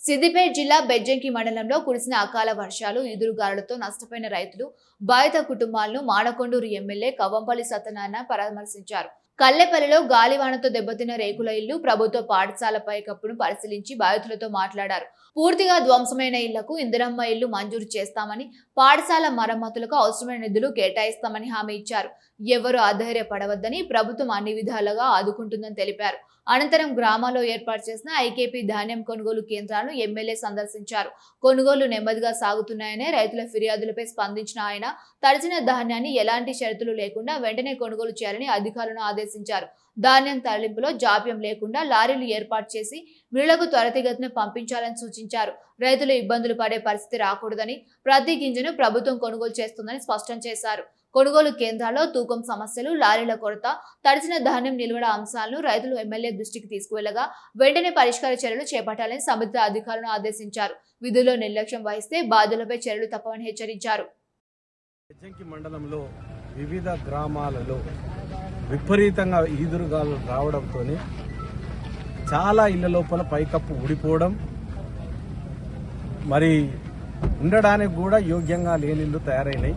సిద్దిపేట జిల్లా బెజ్జంకి మండలంలో కురిసిన అకాల వర్షాలు ఎదురుగాలులతో నష్టపోయిన రైతులు బాధిత కుటుంబాలను మానకొండూరు ఎమ్మెల్యే కవ్వంపల్లి సత్యనారాయణ పరామర్శించారు. కల్లెపల్లిలో గాలివానతో దెబ్బతిన్న రేకుల ఇల్లు ప్రభుత్వ పాఠశాల పైకప్పును పరిశీలించి బాధితులతో మాట్లాడారు. పూర్తిగా ధ్వంసమైన ఇళ్లకు ఇందిరమ్మ ఇల్లు మంజూరు చేస్తామని, పాఠశాల మరమ్మతులకు అవసరమైన నిధులు కేటాయిస్తామని హామీ ఇచ్చారు. ఎవరు అధైర్యపడవద్దని, ప్రభుత్వం అన్ని విధాలుగా ఆదుకుంటుందని తెలిపారు. అనంతరం గ్రామాల్లో ఏర్పాటు చేసిన ఐకేపీ ధాన్యం కొనుగోలు కేంద్రాలను ఎమ్మెల్యే సందర్శించారు. కొనుగోలు నెమ్మదిగా సాగుతున్నాయని రైతుల ఫిర్యాదులపై స్పందించిన ఆయన తడిచిన ధాన్యాన్ని ఎలాంటి షరతులు లేకుండా వెంటనే కొనుగోలు చేయాలని అధికారులను ఆదేశించారు. ధాన్యం తరలింపులో జాప్యం లేకుండా లారీలు ఏర్పాటు చేసి మిల్లులకు త్వరితగతిన పంపించాలని సూచించారు. రైతులు ఇబ్బందులు పడే పరిస్థితి రాకూడదని, ప్రతి గింజను ప్రభుత్వం కొనుగోలు చేస్తుందని స్పష్టం చేశారు. కొనుగోలు కేంద్రాల్లో తూకం సమస్యలు, లారీల కొరత, తడిసిన ధాన్యం నిల్వల అంశాలను రైతులు ఎమ్మెల్యే దృష్టికి తీసుకువెళ్లగా వెంటనే పరిష్కార చర్యలు చేపట్టాలని సంబంధిత అధికారులను ఆదేశించారు. విధుల్లో నిర్లక్ష్యం వహిస్తే బాధ్యులపై చర్యలు తప్పవని హెచ్చరించారు. బెజ్జంకి మండలంలో వివిధ గ్రామాలలో విపరీతంగా ఈదురుగాలు రావడంతో చాలా ఇళ్ల లోపల పైకప్పు ఊడిపోవడం, మరి ఉండడానికి కూడా యోగ్యంగా లేని ఇల్లు తయారైనాయి.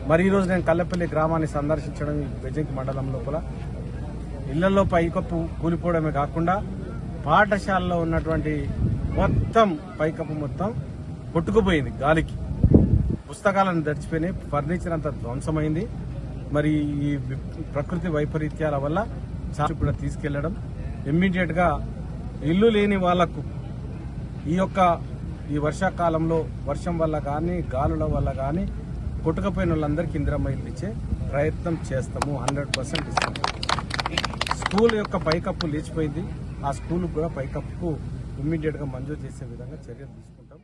మరి ఈరోజు నేను కల్లెపల్లి గ్రామాన్ని సందర్శించడం, బెజ్జంకి మండలం లోపల ఇళ్లలో పైకప్పు కూలిపోవడమే కాకుండా పాఠశాలలో ఉన్నటువంటి మొత్తం పైకప్పు మొత్తం కొట్టుకుపోయింది గాలికి. పుస్తకాలను దడిచిపోయినాయి, ఫర్నిచర్ అంతా ధ్వంసమైంది. మరి ఈ ప్రకృతి వైపరీత్యాల వల్ల చాలా కూడా తీసుకెళ్లడం, ఇమ్మీడియట్ గా ఇల్లు లేని వాళ్లకు ఈ వర్షాకాలంలో వర్షం వల్ల కానీ గాలుల వల్ల కానీ కొట్టుకపోయిన వాళ్ళందరికీ ఇందిరమ్మ ఇల్లు ఇచ్చే ప్రయత్నం చేస్తాము. 100% ఇస్తాము. స్కూల్ యొక్క పైకప్పు లేచిపోయింది. ఆ స్కూల్ కూడా పైకప్పుకు ఇమ్మీడియట్ గా మంజూరు చేసే విధంగా చర్యలు తీసుకుంటాం.